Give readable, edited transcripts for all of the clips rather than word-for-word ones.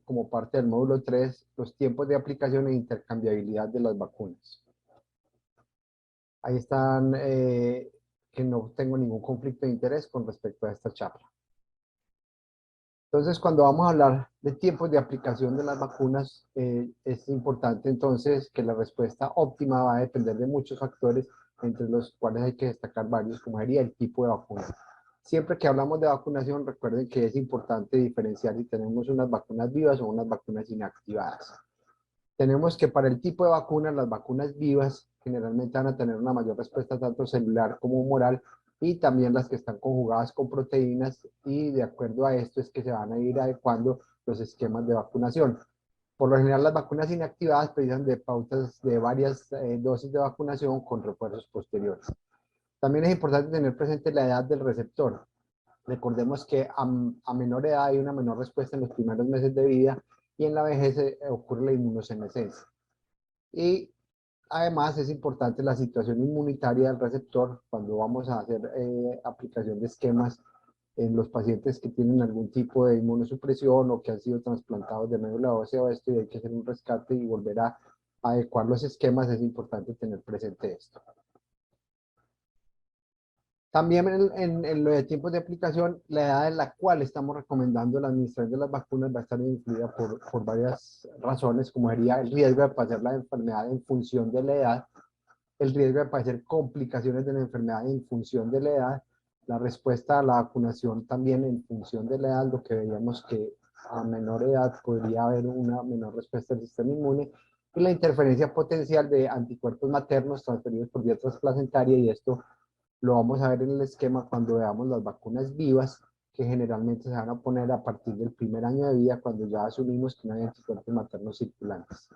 como parte del módulo 3 los tiempos de aplicación e intercambiabilidad de las vacunas. Ahí están, que no tengo ningún conflicto de interés con respecto a esta charla. Entonces, cuando vamos a hablar de tiempos de aplicación de las vacunas, es importante entonces que la respuesta óptima va a depender de muchos factores, entre los cuales hay que destacar varios, como sería el tipo de vacuna. Siempre que hablamos de vacunación, recuerden que es importante diferenciar si tenemos unas vacunas vivas o unas vacunas inactivadas. Tenemos que para el tipo de vacunas, las vacunas vivas generalmente van a tener una mayor respuesta tanto celular como humoral, y también las que están conjugadas con proteínas, y de acuerdo a esto es que se van a ir adecuando los esquemas de vacunación. Por lo general, las vacunas inactivadas precisan de pautas de varias dosis de vacunación con refuerzos posteriores. También es importante tener presente la edad del receptor. Recordemos que a menor edad hay una menor respuesta en los primeros meses de vida, y en la vejez ocurre la inmunosenescencia. Y además es importante la situación inmunitaria del receptor cuando vamos a hacer aplicación de esquemas en los pacientes que tienen algún tipo de inmunosupresión o que han sido trasplantados de médula ósea o esto, y hay que hacer un rescate y volver a adecuar los esquemas. Es importante tener presente esto. También en lo de tiempos de aplicación, la edad en la cual estamos recomendando la administración de las vacunas va a estar influida por varias razones, como sería el riesgo de padecer la enfermedad en función de la edad, el riesgo de padecer complicaciones de la enfermedad en función de la edad, la respuesta a la vacunación también en función de la edad, lo que veíamos que a menor edad podría haber una menor respuesta del sistema inmune, y la interferencia potencial de anticuerpos maternos transferidos por vía transplacentaria, y esto lo vamos a ver en el esquema cuando veamos las vacunas vivas, que generalmente se van a poner a partir del primer año de vida, cuando ya asumimos que no hay anticuerpos maternos circulantes.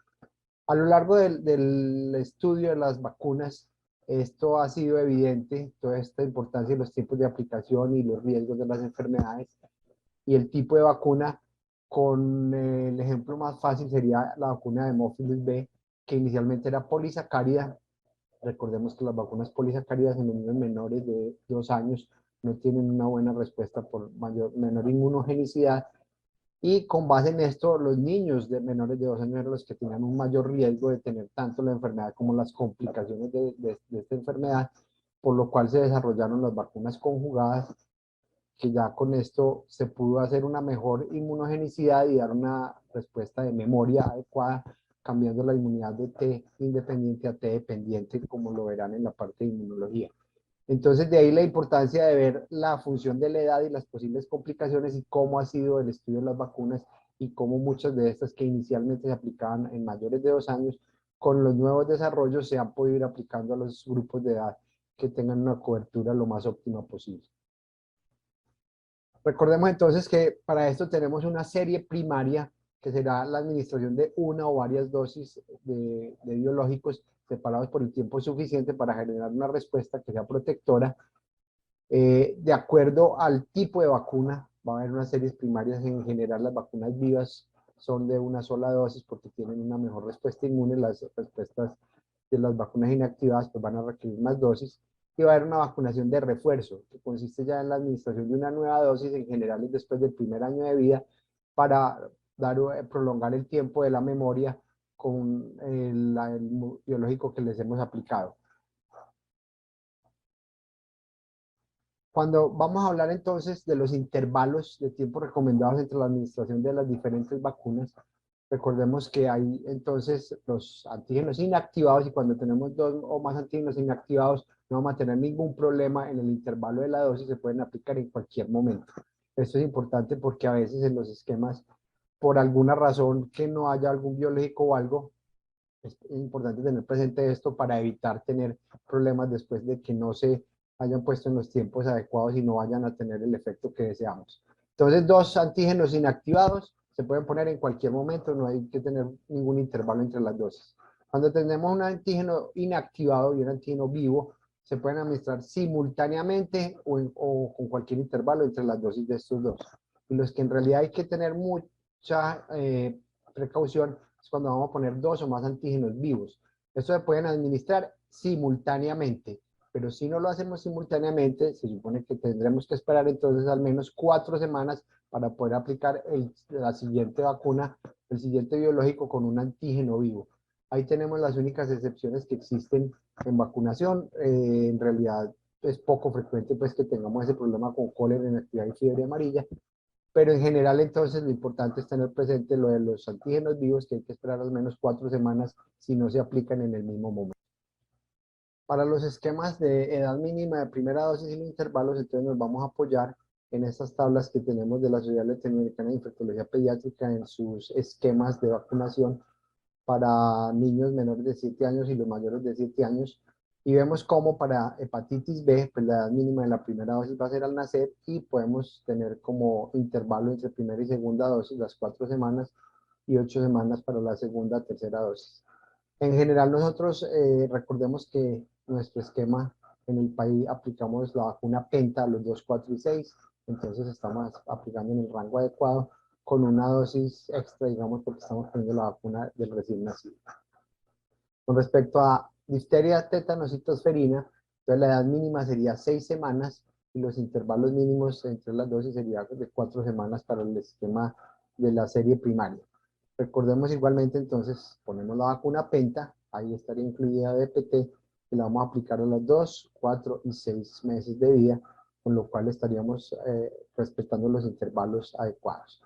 A lo largo del estudio de las vacunas, esto ha sido evidente, toda esta importancia de los tiempos de aplicación y los riesgos de las enfermedades, y el tipo de vacuna. Con el ejemplo más fácil sería la vacuna de hemófilis B, que inicialmente era polisacárida. Recordemos que las vacunas polisacáridas en los niños menores de 2 años no tienen una buena respuesta por menor inmunogenicidad, y con base en esto, los niños de menores de 2 años eran los que tenían un mayor riesgo de tener tanto la enfermedad como las complicaciones de esta enfermedad, por lo cual se desarrollaron las vacunas conjugadas, que ya con esto se pudo hacer una mejor inmunogenicidad y dar una respuesta de memoria adecuada, cambiando la inmunidad de T independiente a T dependiente, como lo verán en la parte de inmunología. Entonces, de ahí la importancia de ver la función de la edad y las posibles complicaciones, y cómo ha sido el estudio de las vacunas, y cómo muchas de estas que inicialmente se aplicaban en mayores de 2 años, con los nuevos desarrollos se han podido ir aplicando a los grupos de edad que tengan una cobertura lo más óptima posible. Recordemos entonces que para esto tenemos una serie primaria, que será la administración de una o varias dosis de biológicos separados por el tiempo suficiente para generar una respuesta que sea protectora. De acuerdo al tipo de vacuna, va a haber unas series primarias. En general, las vacunas vivas son de una sola dosis porque tienen una mejor respuesta inmune. Las respuestas de las vacunas inactivadas pues van a requerir más dosis. Y va a haber una vacunación de refuerzo, que consiste ya en la administración de una nueva dosis, en general después del primer año de vida, para prolongar el tiempo de la memoria con el biológico que les hemos aplicado. Cuando vamos a hablar entonces de los intervalos de tiempo recomendados entre la administración de las diferentes vacunas, recordemos que hay entonces los antígenos inactivados, y cuando tenemos 2 o más antígenos inactivados no vamos a tener ningún problema en el intervalo de la dosis, se pueden aplicar en cualquier momento. Esto es importante porque a veces en los esquemas, por alguna razón que no haya algún biológico o algo, es importante tener presente esto para evitar tener problemas después de que no se hayan puesto en los tiempos adecuados y no vayan a tener el efecto que deseamos. Entonces, 2 antígenos inactivados se pueden poner en cualquier momento, no hay que tener ningún intervalo entre las dosis. Cuando tenemos un antígeno inactivado y un antígeno vivo, se pueden administrar simultáneamente o con cualquier intervalo entre las dosis de estos dos. Y los que en realidad hay que tener mucha precaución es cuando vamos a poner 2 o más antígenos vivos. Estos se pueden administrar simultáneamente, pero si no lo hacemos simultáneamente, se supone que tendremos que esperar entonces al menos 4 semanas para poder aplicar la siguiente vacuna, el siguiente biológico con un antígeno vivo. Ahí tenemos las únicas excepciones que existen en vacunación. En realidad es poco frecuente pues que tengamos ese problema con cólera, inactividad y fiebre amarilla, pero en general entonces lo importante es tener presente lo de los antígenos vivos, que hay que esperar al menos 4 semanas si no se aplican en el mismo momento. Para los esquemas de edad mínima de primera dosis y los intervalos, entonces nos vamos a apoyar en estas tablas que tenemos de la Sociedad Latinoamericana de Infectología Pediátrica en sus esquemas de vacunación para niños menores de 7 años y los mayores de 7 años. Y vemos cómo para hepatitis B, pues la edad mínima de la primera dosis va a ser al nacer y podemos tener como intervalo entre primera y segunda dosis las 4 semanas y 8 semanas para la segunda, tercera dosis. En general nosotros recordemos que nuestro esquema en el país aplicamos la vacuna Penta a los 2, 4 y 6, entonces estamos aplicando en el rango adecuado con una dosis extra, digamos, porque estamos poniendo la vacuna del recién nacido. Con respecto a difteria, tétanos y tosferina, entonces la edad mínima sería 6 semanas y los intervalos mínimos entre las dosis serían de 4 semanas para el esquema de la serie primaria. Recordemos igualmente entonces, ponemos la vacuna Penta, ahí estaría incluida DPT, y la vamos a aplicar a los 2, 4 y 6 meses de vida, con lo cual estaríamos respetando los intervalos adecuados.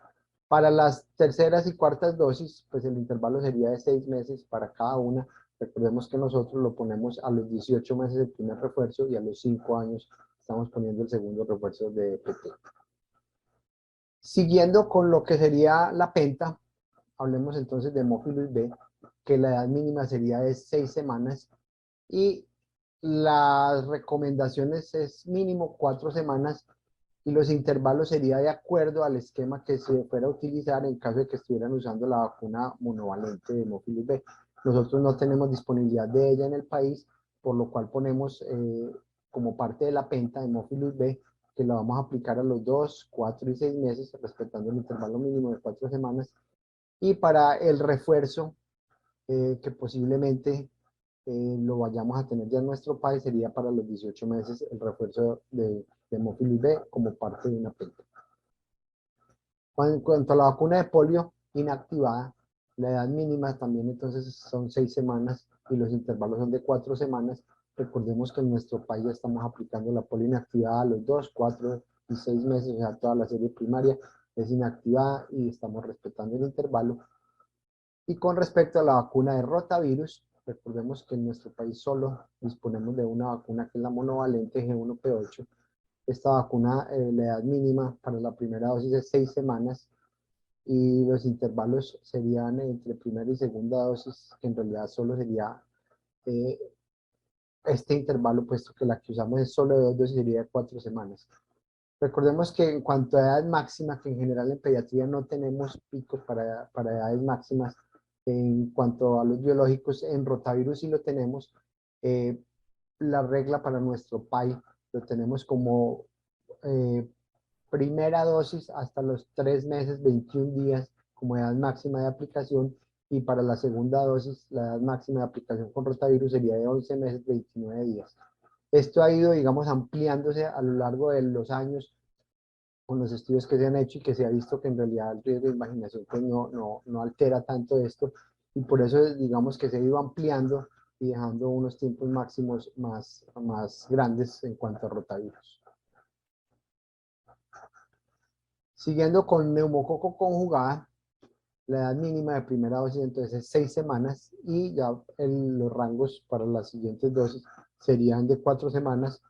Para las terceras y cuartas dosis, pues el intervalo sería de 6 meses para cada una. Recordemos que nosotros lo ponemos a los 18 meses el primer refuerzo y a los 5 años estamos poniendo el segundo refuerzo de DPT. Siguiendo con lo que sería la Penta, hablemos entonces de Hemófilos B, que la edad mínima sería de 6 semanas y las recomendaciones es mínimo 4 semanas y los intervalos sería de acuerdo al esquema que se fuera a utilizar en caso de que estuvieran usando la vacuna monovalente de Hemófilos B. Nosotros no tenemos disponibilidad de ella en el país, por lo cual ponemos como parte de la Penta de Hemófilos B que la vamos a aplicar a los 2, 4 y 6 meses, respetando el intervalo mínimo de 4 semanas. Y para el refuerzo, que posiblemente lo vayamos a tener ya en nuestro país, sería para los 18 meses el refuerzo de Hemófilos B como parte de una Penta. En cuanto a la vacuna de polio inactivada, la edad mínima también entonces son 6 semanas y los intervalos son de 4 semanas. Recordemos que en nuestro país ya estamos aplicando la polio inactivada a los 2, 4 y 6 meses, o sea, toda la serie primaria es inactivada y estamos respetando el intervalo. Y con respecto a la vacuna de rotavirus, recordemos que en nuestro país solo disponemos de una vacuna que es la monovalente G1P8. Esta vacuna, la edad mínima para la primera dosis es 6 semanas y los intervalos serían entre primera y segunda dosis, que en realidad solo sería este intervalo, puesto que la que usamos es solo de 2 dosis, sería de 4 semanas. Recordemos que en cuanto a edad máxima, que en general en pediatría no tenemos picos para edades máximas, en cuanto a los biológicos, en rotavirus sí lo tenemos. La regla para nuestro PAI lo tenemos como primera dosis hasta los 3 meses, 21 días como edad máxima de aplicación, y para la segunda dosis la edad máxima de aplicación con rotavirus sería de 11 meses, 29 días. Esto ha ido, digamos, ampliándose a lo largo de los años con los estudios que se han hecho y que se ha visto que en realidad el riesgo de invaginación pues no altera tanto esto, y por eso digamos que se ha ido ampliando y dejando unos tiempos máximos más grandes en cuanto a rotavirus. Siguiendo con neumococo conjugada, la edad mínima de primera dosis entonces es 6 semanas y ya los rangos para las siguientes dosis serían de 4 semanas.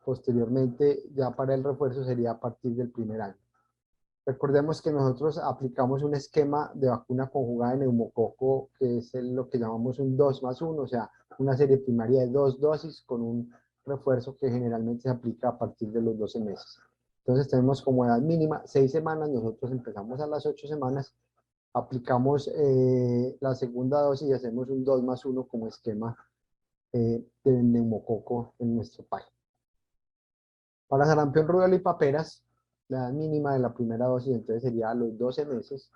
Posteriormente, ya para el refuerzo sería a partir del primer año. Recordemos que nosotros aplicamos un esquema de vacuna conjugada de neumococo, que es lo que llamamos un 2+1, o sea, una serie primaria de 2 dosis con un refuerzo que generalmente se aplica a partir de los 12 meses. Entonces tenemos como edad mínima 6 semanas, nosotros empezamos a las 8 semanas, aplicamos la segunda dosis y hacemos un 2+1 como esquema de neumococo en nuestro país. Para sarampión, rubiola y paperas, la edad mínima de la primera dosis entonces sería a los 12 meses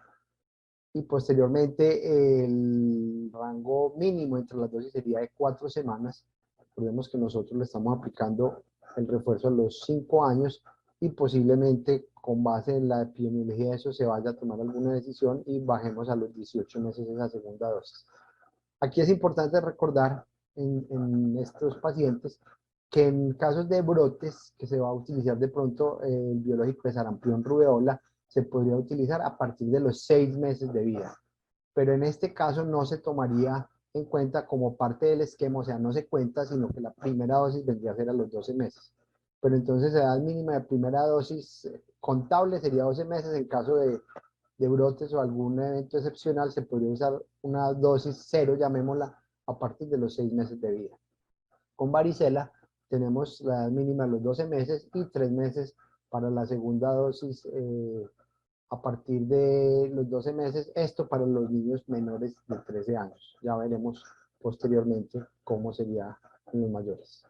y posteriormente el rango mínimo entre las dosis sería de 4 semanas. Recordemos que nosotros le estamos aplicando el refuerzo a los 5 años y posiblemente con base en la epidemiología de eso se vaya a tomar alguna decisión y bajemos a los 18 meses esa segunda dosis. Aquí es importante recordar en estos pacientes que en casos de brotes que se va a utilizar de pronto el biológico de sarampión rubeola, se podría utilizar a partir de los 6 meses de vida. Pero en este caso no se tomaría en cuenta como parte del esquema, o sea, no se cuenta, sino que la primera dosis vendría a ser a los 12 meses. Pero entonces la edad mínima de primera dosis contable sería 12 meses. En caso de brotes o algún evento excepcional, se podría usar una dosis cero, llamémosla, a partir de los 6 meses de vida. Con varicela tenemos la edad mínima de los 12 meses y 3 meses para la segunda dosis a partir de los 12 meses, esto para los niños menores de 13 años. Ya veremos posteriormente cómo sería en los mayores.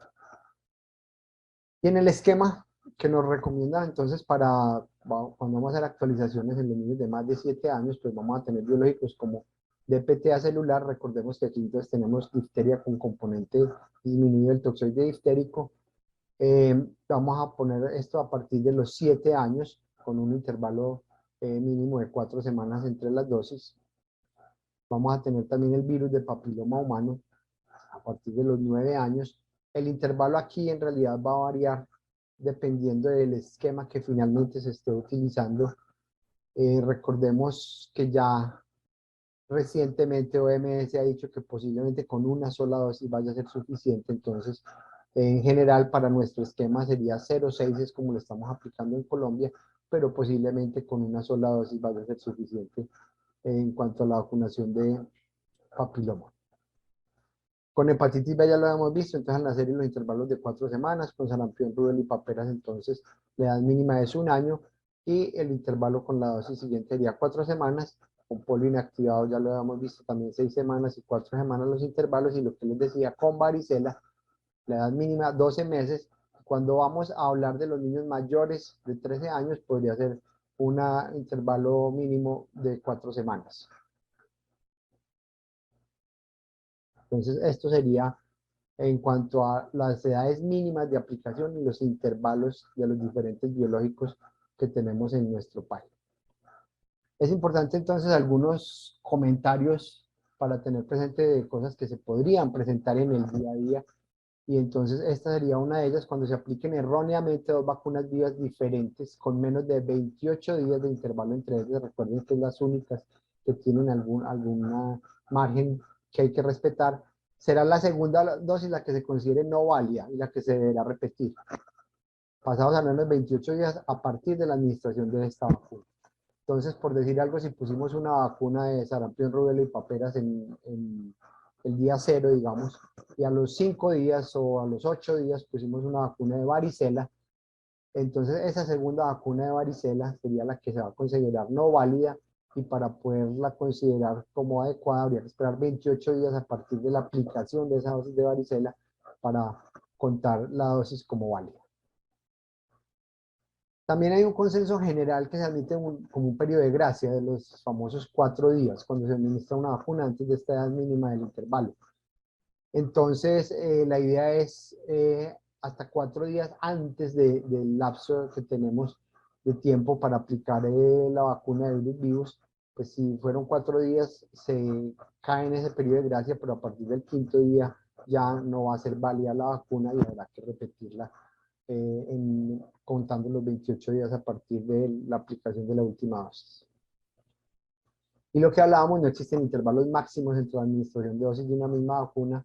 Y en el esquema que nos recomienda entonces para cuando vamos a hacer actualizaciones en los niños de más de 7 años, pues vamos a tener biológicos como DPTA celular. Recordemos que aquí entonces tenemos difteria con componente disminuido del toxoide diftérico. Vamos a poner esto a partir de los 7 años con un intervalo mínimo de 4 semanas entre las dosis. Vamos a tener también el virus de papiloma humano a partir de los 9 años. El intervalo aquí en realidad va a variar dependiendo del esquema que finalmente se esté utilizando. Recordemos que ya recientemente OMS ha dicho que posiblemente con una sola dosis vaya a ser suficiente. Entonces, en general, para nuestro esquema sería 0,6, es como lo estamos aplicando en Colombia, pero posiblemente con una sola dosis vaya a ser suficiente en cuanto a la vacunación de papiloma. Con hepatitis B ya lo hemos visto, entonces en la serie los intervalos de 4 semanas, con sarampión, rubéola y paperas, entonces la edad mínima es 1 año y el intervalo con la dosis siguiente sería 4 semanas, con polio inactivado ya lo hemos visto también 6 semanas y 4 semanas los intervalos, y lo que les decía con varicela, la edad mínima 12 meses. Cuando vamos a hablar de los niños mayores de 13 años, podría ser un intervalo mínimo de 4 semanas. Entonces, esto sería en cuanto a las edades mínimas de aplicación y los intervalos de los diferentes biológicos que tenemos en nuestro país. Es importante entonces algunos comentarios para tener presente de cosas que se podrían presentar en el día a día, y entonces esta sería una de ellas: cuando se apliquen erróneamente dos vacunas vivas diferentes con menos de 28 días de intervalo entre ellas. Recuerden que son las únicas que tienen alguna margen que hay que respetar. Será la segunda dosis la que se considere no válida y la que se deberá repetir, pasados al menos 28 días a partir de la administración de esta vacuna. Entonces, por decir algo, si pusimos una vacuna de sarampión, rubéola y paperas en el día 0, digamos, y a los 5 días o a los 8 días pusimos una vacuna de varicela, entonces esa segunda vacuna de varicela sería la que se va a considerar no válida, y para poderla considerar como adecuada habría que esperar 28 días a partir de la aplicación de esa dosis de varicela para contar la dosis como válida. También hay un consenso general que se admite como un periodo de gracia de los famosos 4 días cuando se administra una vacuna antes de esta edad mínima del intervalo. Entonces, la idea es hasta 4 días antes del lapso que tenemos de tiempo para aplicar la vacuna de virus vivos. Pues si fueron 4 días, se cae en ese periodo de gracia, pero a partir del 5.º día ya no va a ser válida la vacuna y habrá que repetirla contando los 28 días a partir de la aplicación de la última dosis. Y lo que hablábamos, no existen intervalos máximos entre la administración de dosis de una misma vacuna.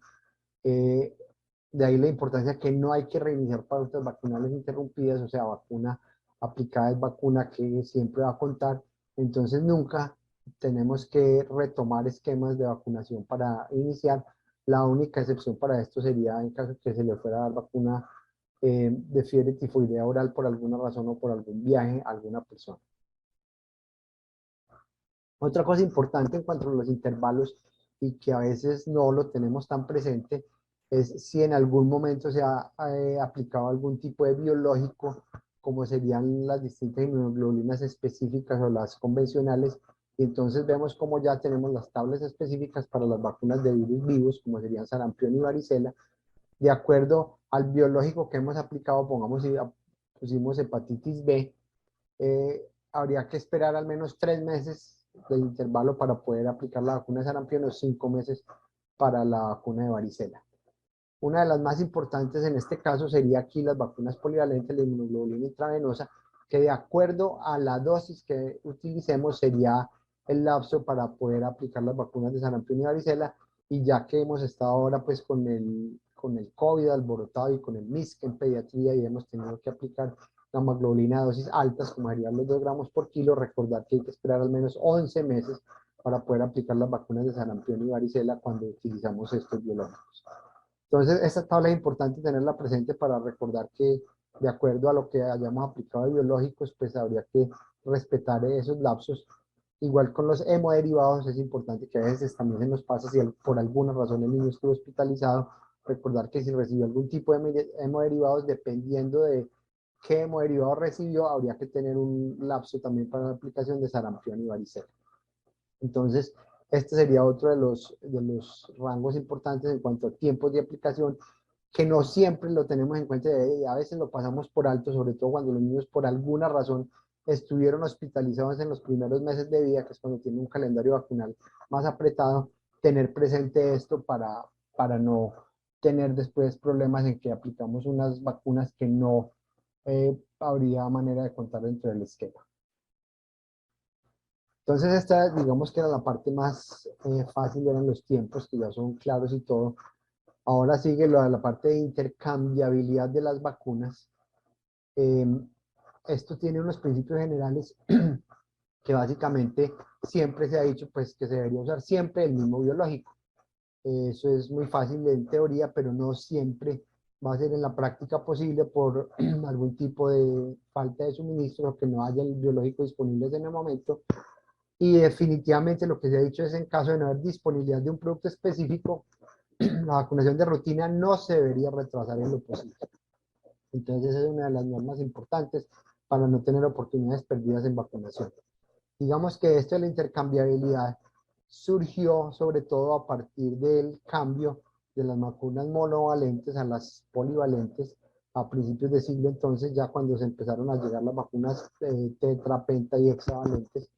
De ahí la importancia que no hay que reiniciar pautas vacunales interrumpidas, o sea, vacuna aplicada es vacuna que siempre va a contar. Entonces nunca tenemos que retomar esquemas de vacunación para iniciar. La única excepción para esto sería en caso que se le fuera a dar vacuna de fiebre tifoidea oral por alguna razón o por algún viaje a alguna persona. Otra cosa importante en cuanto a los intervalos, y que a veces no lo tenemos tan presente, es si en algún momento se ha aplicado algún tipo de biológico, como serían las distintas inmunoglobulinas específicas o las convencionales. Y entonces vemos como ya tenemos las tablas específicas para las vacunas de virus vivos, como serían sarampión y varicela, de acuerdo al biológico que hemos aplicado. Pongamos pusimos hepatitis B, habría que esperar al menos 3 meses de intervalo para poder aplicar la vacuna de sarampión o 5 meses para la vacuna de varicela. Una de las más importantes en este caso sería aquí las vacunas polivalentes, la inmunoglobulina intravenosa, que de acuerdo a la dosis que utilicemos sería el lapso para poder aplicar las vacunas de sarampión y varicela. Y ya que hemos estado ahora pues con el COVID alborotado y con el MISC en pediatría y hemos tenido que aplicar gamma globulina de dosis altas, como serían los 2 gramos por kilo, recordar que hay que esperar al menos 11 meses para poder aplicar las vacunas de sarampión y varicela cuando utilizamos estos biológicos. Entonces, esta tabla es importante tenerla presente para recordar que de acuerdo a lo que hayamos aplicado de biológicos, pues habría que respetar esos lapsos. Igual con los hemoderivados es importante que a veces también se nos pasa si por alguna razón el niño estuvo hospitalizado, recordar que si recibió algún tipo de hemoderivados, dependiendo de qué hemoderivados recibió, habría que tener un lapso también para la aplicación de sarampión y varicela. Entonces, este sería otro de los rangos importantes en cuanto a tiempos de aplicación, que no siempre lo tenemos en cuenta y a veces lo pasamos por alto, sobre todo cuando los niños por alguna razón estuvieron hospitalizados en los primeros meses de vida, que es cuando tienen un calendario vacunal más apretado, tener presente esto para no tener después problemas en que aplicamos unas vacunas que no habría manera de contar dentro del esquema. Entonces esta, digamos que era la parte más fácil, eran los tiempos que ya son claros y todo. Ahora sigue la parte de intercambiabilidad de las vacunas. Eh, Esto tiene unos principios generales que básicamente siempre se ha dicho pues que se debería usar siempre el mismo biológico. Eso es muy fácil en teoría, pero no siempre va a ser en la práctica posible por algún tipo de falta de suministro o que no haya el biológico disponible en el momento. Y definitivamente lo que se ha dicho es en caso de no haber disponibilidad de un producto específico, la vacunación de rutina no se debería retrasar en lo posible. Entonces esa es una de las normas importantes para no tener oportunidades perdidas en vacunación. Digamos que esto de la intercambiabilidad surgió sobre todo a partir del cambio de las vacunas monovalentes a las polivalentes a principios de siglo. Entonces ya cuando se empezaron a llegar las vacunas tetra, penta y hexavalentes,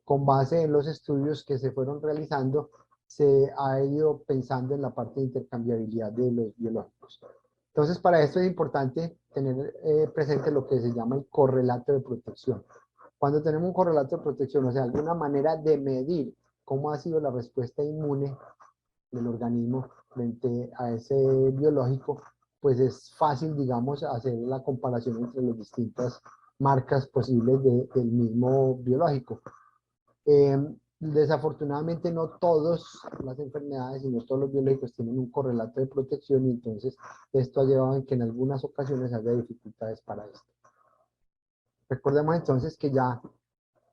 con base en los estudios que se fueron realizando, se ha ido pensando en la parte de intercambiabilidad de los biológicos. Entonces, para esto es importante tener presente lo que se llama el correlato de protección. Cuando tenemos un correlato de protección, o sea, alguna manera de medir cómo ha sido la respuesta inmune del organismo frente a ese biológico, pues es fácil, digamos, hacer la comparación entre las distintas marcas posibles del mismo biológico. Desafortunadamente no todas las enfermedades y no todos los biológicos tienen un correlato de protección, y entonces esto ha llevado a que en algunas ocasiones haya dificultades para esto. Recordemos entonces que ya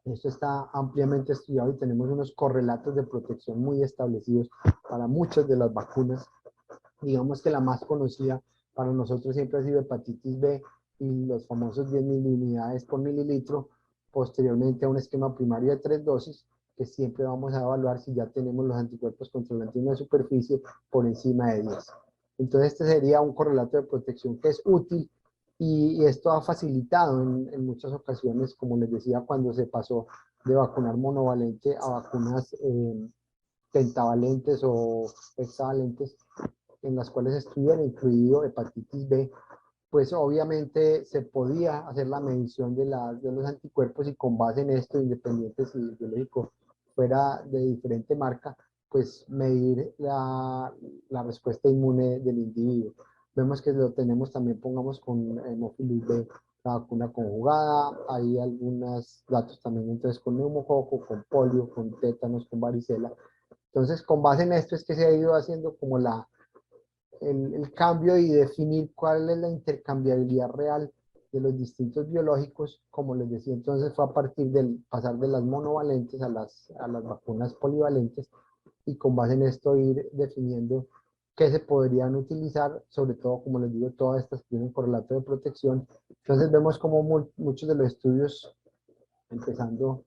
esto está ampliamente estudiado y tenemos unos correlatos de protección muy establecidos para muchas de las vacunas. Digamos que la más conocida para nosotros siempre ha sido hepatitis B y los famosos 10.000 unidades por mililitro, posteriormente a un esquema primario de 3 dosis, que siempre vamos a evaluar si ya tenemos los anticuerpos contra el antígeno de superficie por encima de 10. Entonces este sería un correlato de protección que es útil, y esto ha facilitado en muchas ocasiones, como les decía, cuando se pasó de vacunar monovalente a vacunas pentavalentes o hexavalentes, en las cuales estuviera incluido hepatitis B, pues obviamente se podía hacer la medición de los anticuerpos, y con base en esto, independiente si el biológico fuera de diferente marca, pues medir la respuesta inmune del individuo. Vemos que lo tenemos también, pongamos con hemófilis B, la vacuna conjugada, hay algunos datos también entonces con neumococo, con polio, con tétanos, con varicela. Entonces, con base en esto es que se ha ido haciendo como el cambio y definir cuál es la intercambiabilidad real de los distintos biológicos. Como les decía, entonces fue a partir del pasar de las monovalentes a las vacunas polivalentes, y con base en esto ir definiendo qué se podrían utilizar, sobre todo, como les digo, todas estas tienen correlato de protección. Entonces vemos como muchos de los estudios, empezando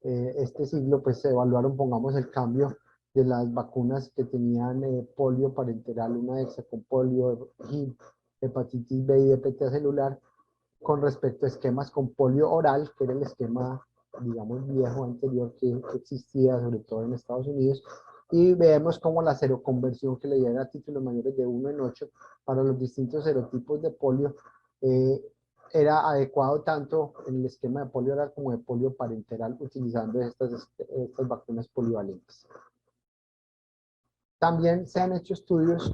este siglo, pues se evaluaron, pongamos, el cambio de las vacunas que tenían polio parenteral, una hexa con polio, HIV, hepatitis B y DPT celular, con respecto a esquemas con polio oral, que era el esquema, digamos, viejo, anterior que existía, sobre todo en Estados Unidos, y vemos como la seroconversión que le diera a títulos mayores de 1 en 8 para los distintos serotipos de polio era adecuado tanto en el esquema de polio oral como de polio parenteral utilizando estas vacunas polivalentes. También se han hecho estudios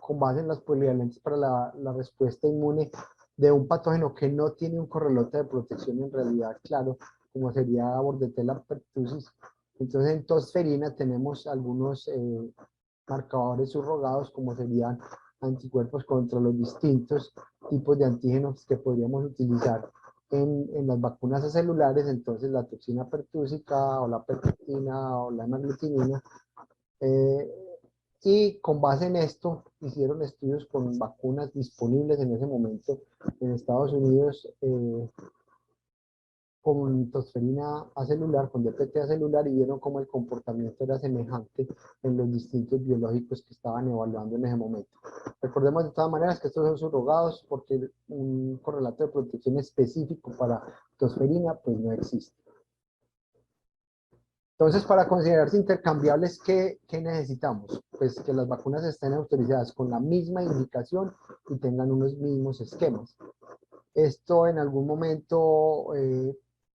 con base en las polivalentes para la respuesta inmune de un patógeno que no tiene un correlato de protección en realidad claro, como sería Bordetella pertussis. Entonces en tosferina tenemos algunos marcadores subrogados como serían anticuerpos contra los distintos tipos de antígenos que podríamos utilizar en las vacunas celulares, entonces la toxina pertúsica o la pertusina o la hemaglutinina. Y con base en esto hicieron estudios con vacunas disponibles en ese momento en Estados Unidos con tosferina acelular, con DPT acelular, y vieron cómo el comportamiento era semejante en los distintos biológicos que estaban evaluando en ese momento. Recordemos de todas maneras que estos son subrogados porque un correlato de protección específico para tosferina pues no existe. Entonces, para considerarse intercambiables, ¿qué necesitamos? Pues que las vacunas estén autorizadas con la misma indicación y tengan unos mismos esquemas. Esto en algún momento,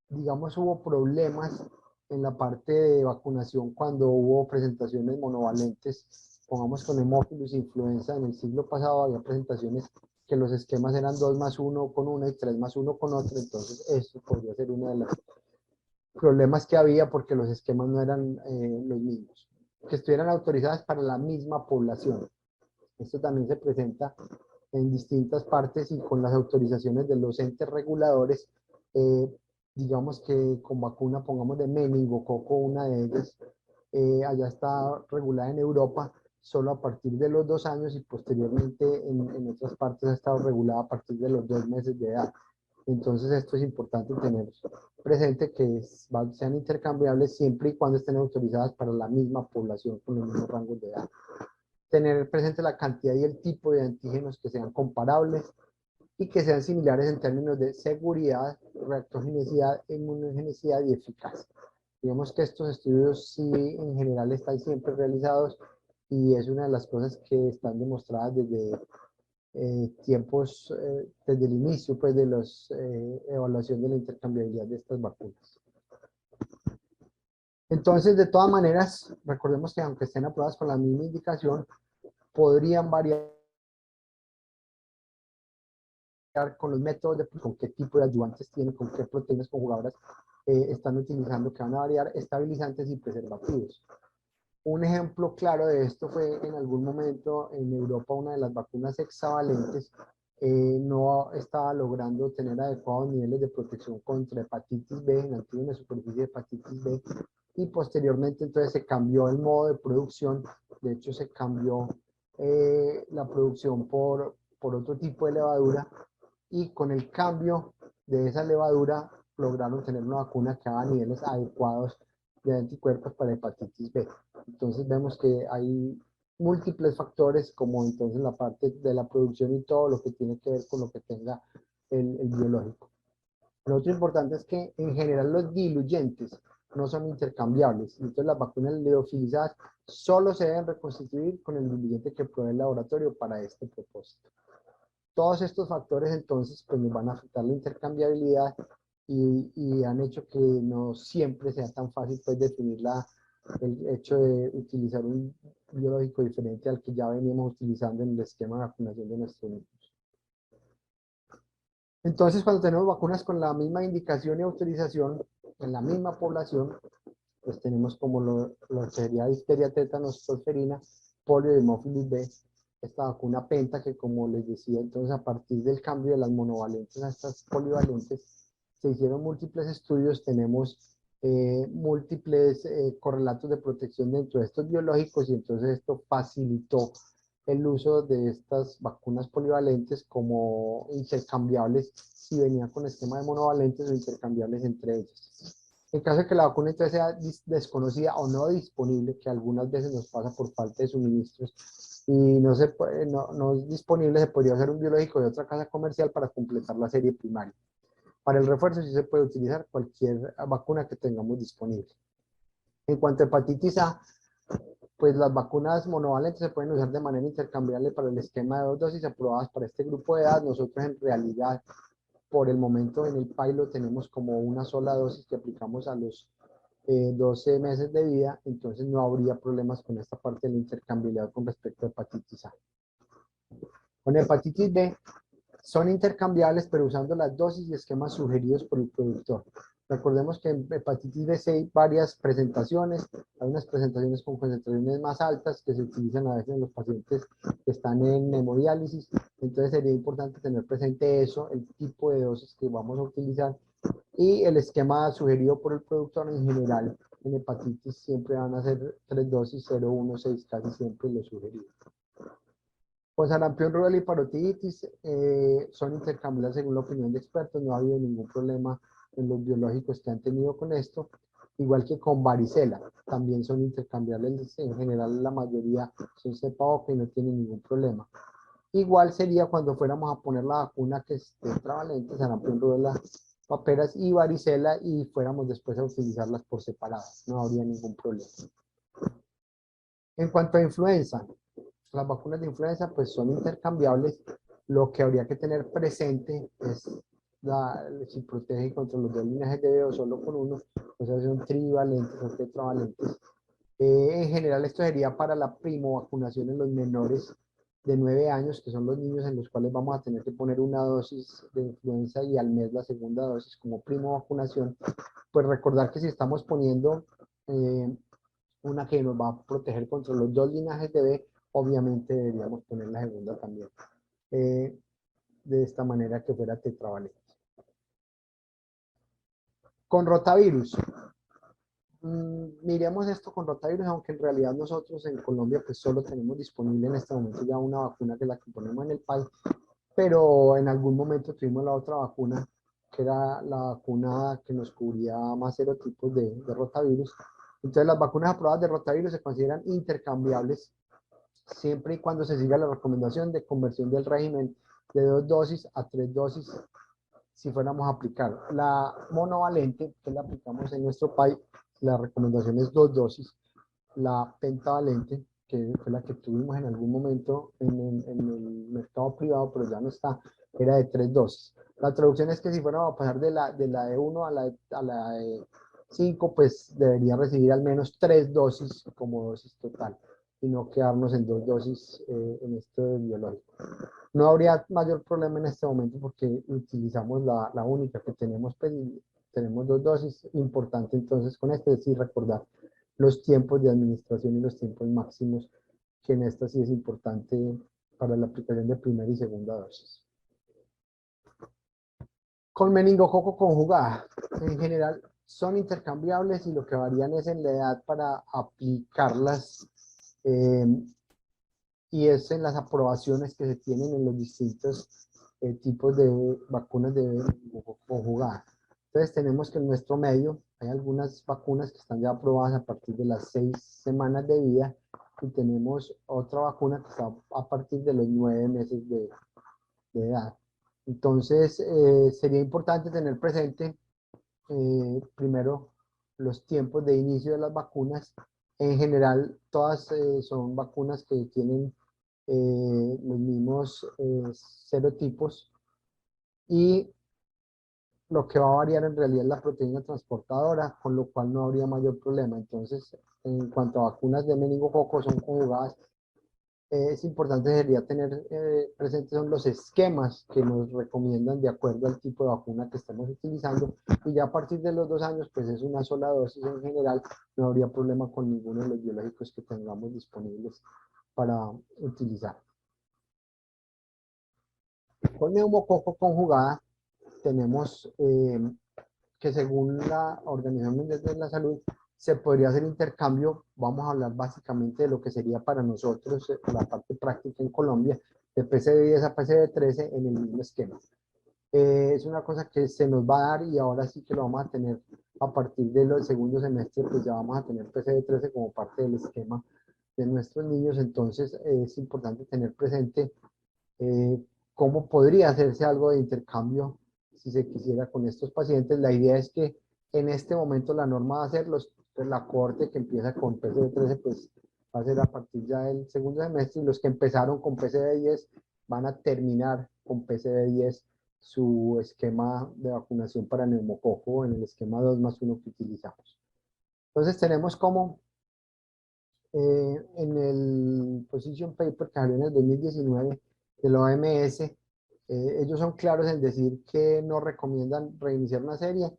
digamos, hubo problemas en la parte de vacunación cuando hubo presentaciones monovalentes, pongamos con hemófilos, influenza, en el siglo pasado había presentaciones que los esquemas eran 2+1 con una y 3+1 con otra, entonces esto podría ser uno de los problemas que había porque los esquemas no eran los mismos, que estuvieran autorizadas para la misma población. Esto también se presenta en distintas partes y con las autorizaciones de los entes reguladores, digamos que con vacuna, pongamos de meningococo, una de ellas, allá está regulada en Europa solo a partir de los 2 años y posteriormente en otras partes ha estado regulada a partir de los 2 meses de edad. Entonces esto es importante tener presente que sean intercambiables siempre y cuando estén autorizadas para la misma población con los mismos rangos de edad. Tener presente la cantidad y el tipo de antígenos que sean comparables y que sean similares en términos de seguridad, reactogenicidad, inmunogenicidad y eficacia. Digamos que estos estudios sí en general están siempre realizados y es una de las cosas que están demostradas desde tiempos, desde el inicio pues, de la evaluación de la intercambiabilidad de estas vacunas. Entonces, de todas maneras, recordemos que aunque estén aprobadas con la misma indicación, podrían variar con los métodos, con qué tipo de ayudantes tienen, con qué proteínas conjugadoras están utilizando, que van a variar, estabilizantes y preservativos. Un ejemplo claro de esto fue en algún momento en Europa una de las vacunas hexavalentes no estaba logrando tener adecuados niveles de protección contra hepatitis B, en antígenos de superficie de hepatitis B, y posteriormente entonces se cambió el modo de producción, de hecho se cambió la producción por otro tipo de levadura, y con el cambio de esa levadura lograron tener una vacuna que daba niveles adecuados de anticuerpos para hepatitis B. Entonces vemos que hay múltiples factores como entonces la parte de la producción y todo lo que tiene que ver con lo que tenga el biológico. Lo otro importante es que en general los diluyentes no son intercambiables, entonces las vacunas liofilizadas solo se deben reconstituir con el diluyente que provee el laboratorio para este propósito. Todos estos factores entonces pues nos van a afectar la intercambiabilidad y han hecho que no siempre sea tan fácil pues definir el hecho de utilizar un biológico diferente al que ya veníamos utilizando en el esquema de vacunación de nuestros niños. Entonces, cuando tenemos vacunas con la misma indicación y autorización en la misma población, pues tenemos como lo que sería difteria, tétanos, tosferina, polio y hemófilis B, esta vacuna penta que, como les decía, entonces a partir del cambio de las monovalentes a estas polivalentes, se hicieron múltiples estudios, tenemos múltiples correlatos de protección dentro de estos biológicos y entonces esto facilitó el uso de estas vacunas polivalentes como intercambiables si venían con esquema de monovalentes o intercambiables entre ellos. En caso de que la vacuna entonces sea desconocida o no disponible, que algunas veces nos pasa por falta de suministros, y no, no es disponible, se podría hacer un biológico de otra casa comercial para completar la serie primaria. Para el refuerzo sí se puede utilizar cualquier vacuna que tengamos disponible. En cuanto a hepatitis A, pues las vacunas monovalentes se pueden usar de manera intercambiable para el esquema de 2 dosis aprobadas para este grupo de edad. Nosotros en realidad, por el momento en el pilot tenemos como una sola dosis que aplicamos a los 12 meses de vida, entonces no habría problemas con esta parte de la intercambiabilidad con respecto a hepatitis A. Con hepatitis B, son intercambiables, pero usando las dosis y esquemas sugeridos por el productor. Recordemos que en hepatitis B hay varias presentaciones, hay unas presentaciones con concentraciones más altas que se utilizan a veces en los pacientes que están en hemodiálisis, entonces sería importante tener presente eso, el tipo de dosis que vamos a utilizar y el esquema sugerido por el productor en general. En hepatitis siempre van a ser 3 dosis, 0, 1, 6, casi siempre lo sugerido. Pues sarampión, rubiola y parotiditis son intercambiables según la opinión de expertos, no ha habido ningún problema en los biológicos que han tenido con esto, igual que con varicela, también son intercambiables, en general la mayoría son cepa ocre y no tienen ningún problema. Igual sería cuando fuéramos a poner la vacuna que es tetravalente, sarampión, rubiola, paperas y varicela y fuéramos después a utilizarlas por separadas, no habría ningún problema. En cuanto a influenza, las vacunas de influenza pues son intercambiables. Lo que habría que tener presente es si protege contra los dos linajes de B o solo con uno, o sea, son trivalentes o tetravalentes. En general esto sería para la primo vacunación en los menores de 9 años, que son los niños en los cuales vamos a tener que poner una dosis de influenza y al mes la segunda dosis como primo vacunación. Pues recordar que si estamos poniendo una que nos va a proteger contra los dos linajes de B, obviamente deberíamos poner la segunda también. De esta manera que fuera tetravalente. Con rotavirus. Miremos esto con rotavirus, aunque en realidad nosotros en Colombia pues solo tenemos disponible en este momento ya una vacuna que es la que ponemos en el país, pero en algún momento tuvimos la otra vacuna, que era la vacuna que nos cubría más serotipos de rotavirus. Entonces las vacunas aprobadas de rotavirus se consideran intercambiables siempre y cuando se siga la recomendación de conversión del régimen de 2 dosis a 3 dosis si fuéramos a aplicar la monovalente, que la aplicamos en nuestro país, la recomendación es 2 dosis, la pentavalente, que fue la que tuvimos en algún momento en el mercado privado, pero ya no está, era de 3 dosis. La traducción es que si fuéramos a pasar de la de 1 a la de 5, pues debería recibir al menos 3 dosis como dosis total y no quedarnos en 2 dosis en este biológico. No habría mayor problema en este momento porque utilizamos la única que tenemos, pues, tenemos 2 dosis. Importante entonces con este es decir, recordar los tiempos de administración y los tiempos máximos, que en esta sí es importante para la aplicación de primera y segunda dosis. Con meningococo conjugada, en general son intercambiables y lo que varían es en la edad para aplicarlas y es en las aprobaciones que se tienen en los distintos tipos de vacunas de meningococo conjugada. Entonces tenemos que en nuestro medio hay algunas vacunas que están ya aprobadas a partir de las 6 semanas de vida y tenemos otra vacuna que está a partir de los 9 meses de edad. Entonces sería importante tener presente primero los tiempos de inicio de las vacunas. En general todas son vacunas que tienen los mismos serotipos y lo que va a variar en realidad es la proteína transportadora, con lo cual no habría mayor problema. Entonces, en cuanto a vacunas de meningococo son conjugadas, es importante sería tener presentes son los esquemas que nos recomiendan de acuerdo al tipo de vacuna que estamos utilizando y ya a partir de los 2 años pues es una sola dosis en general, no habría problema con ninguno de los biológicos que tengamos disponibles para utilizar. Con neumococo conjugada tenemos que según la Organización Mundial de la Salud se podría hacer intercambio. Vamos a hablar básicamente de lo que sería para nosotros la parte práctica en Colombia, de PCB10 a PCB13 en el mismo esquema. Es una cosa que se nos va a dar y ahora sí que lo vamos a tener a partir del segundo semestre, pues ya vamos a tener PCB13 como parte del esquema de nuestros niños, entonces es importante tener presente cómo podría hacerse algo de intercambio si se quisiera con estos pacientes. La idea es que en este momento la norma va a ser la cohorte que empieza con PCB13, pues va a ser a partir ya del segundo semestre, y los que empezaron con PCB10 van a terminar con PCB10 su esquema de vacunación para neumococo en el esquema 2+1 que utilizamos. Entonces tenemos como en el position paper que salió en el 2019 de la OMS, ellos son claros en decir que no recomiendan reiniciar una serie,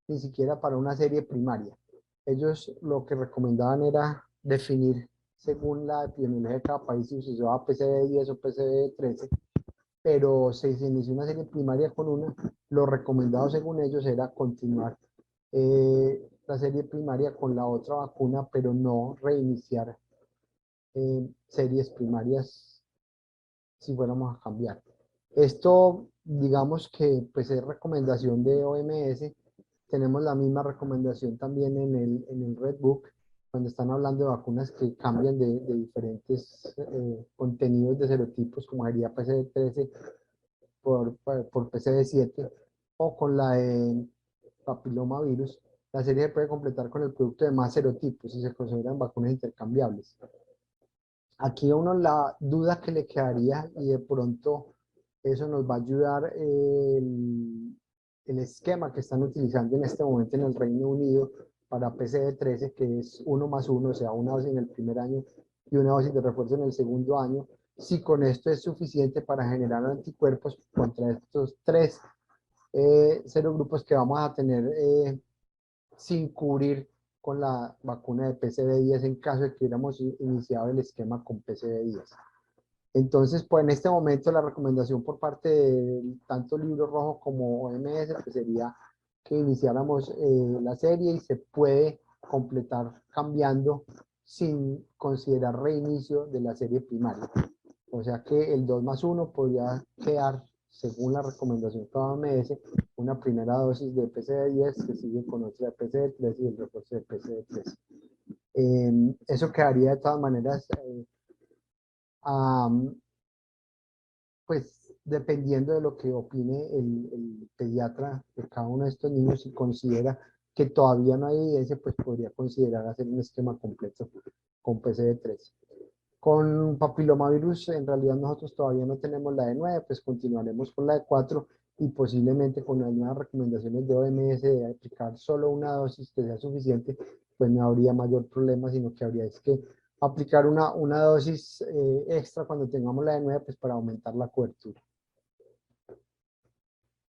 ni siquiera para una serie primaria. Ellos lo que recomendaban era definir según la epidemiología de cada país si se usaba PCB10 o PCB13, pero si se inició una serie primaria con una, lo recomendado según ellos era continuar la serie primaria con la otra vacuna, pero no reiniciar series primarias si fuéramos a cambiar. Esto, digamos que pues es recomendación de OMS. Tenemos la misma recomendación también en el Red Book, cuando están hablando de vacunas que cambian de diferentes contenidos de serotipos, como sería PCD13 por PCD7, o con la de papilomavirus. La serie se puede completar con el producto de más serotipos y se consideran vacunas intercambiables. Aquí a uno la duda que le quedaría, y de pronto eso nos va a ayudar el esquema que están utilizando en este momento en el Reino Unido para PCD13, que es 1+1, o sea, una dosis en el primer año y una dosis de refuerzo en el segundo año. Si con esto es suficiente para generar anticuerpos contra estos tres serogrupos que vamos a tener sin cubrir con la vacuna de PCV10 en caso de que hubiéramos iniciado el esquema con PCV10. Entonces, pues en este momento la recomendación por parte de tanto Libro Rojo como OMS pues sería que iniciáramos la serie, y se puede completar cambiando sin considerar reinicio de la serie primaria. O sea que el 2+1 podría quedar, según la recomendación de OMS, una primera dosis de PCD10 que sigue con otra de PCD13 y el refuerzo de PCD13. Eso quedaría de todas maneras, pues dependiendo de lo que opine el pediatra de cada uno de estos niños, si considera que todavía no hay evidencia, pues podría considerar hacer un esquema completo con PCD13. Con papilomavirus, en realidad nosotros todavía no tenemos la de 9, pues continuaremos con la de 4, y posiblemente con algunas recomendaciones de OMS de aplicar solo una dosis que sea suficiente, pues no habría mayor problema, sino que habría que aplicar una dosis extra cuando tengamos la de 9, pues para aumentar la cobertura.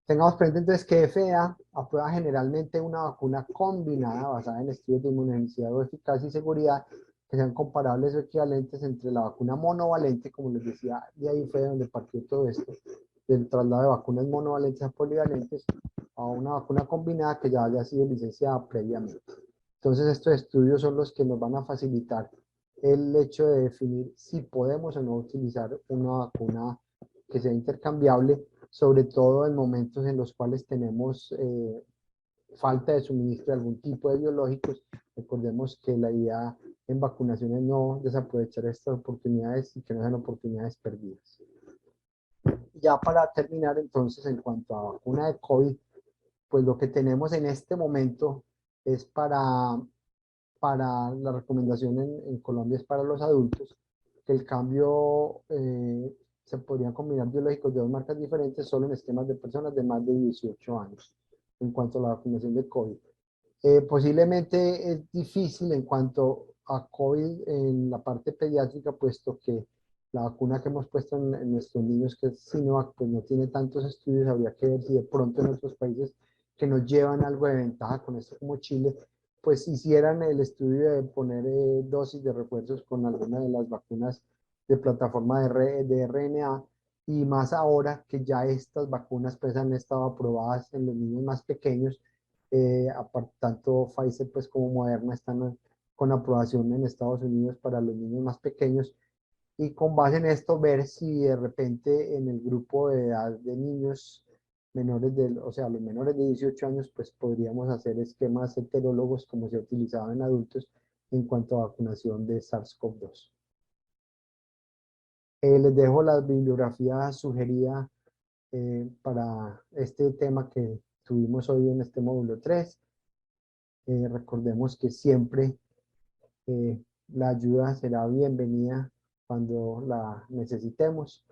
Tengamos presente entonces que FDA aprueba generalmente una vacuna combinada basada en estudios de inmunogenicidad, eficacia y seguridad que sean comparables o equivalentes entre la vacuna monovalente, como les decía, y ahí fue donde partió todo esto, del traslado de vacunas monovalentes a polivalentes, a una vacuna combinada que ya haya sido licenciada previamente. Entonces estos estudios son los que nos van a facilitar el hecho de definir si podemos o no utilizar una vacuna que sea intercambiable, sobre todo en momentos en los cuales tenemos falta de suministro de algún tipo de biológicos. Recordemos que la idea en vacunación es no desaprovechar estas oportunidades y que no sean oportunidades perdidas. Ya para terminar, entonces, en cuanto a vacuna de COVID, pues lo que tenemos en este momento es para la recomendación en Colombia es para los adultos, que el cambio se podrían combinar biológicos de dos marcas diferentes solo en esquemas de personas de más de 18 años en cuanto a la vacunación de COVID. Posiblemente es difícil en cuanto a COVID en la parte pediátrica, puesto que la vacuna que hemos puesto en nuestros niños, que es Sinovac, pues no tiene tantos estudios. Habría que ver si de pronto en otros países que nos llevan algo de ventaja con esto, como Chile, pues hicieran el estudio de poner dosis de refuerzos con alguna de las vacunas de plataforma de RNA, y más ahora que ya estas vacunas pues han estado aprobadas en los niños más pequeños. Tanto Pfizer pues como Moderna están con aprobación en Estados Unidos para los niños más pequeños, y con base en esto ver si de repente en el grupo de edad de niños menores o sea, los menores de 18 años, pues podríamos hacer esquemas heterólogos como se ha utilizado en adultos en cuanto a vacunación de SARS-CoV-2. Les dejo la bibliografía sugerida para este tema que tuvimos hoy en este módulo 3. Recordemos que siempre la ayuda será bienvenida cuando la necesitemos.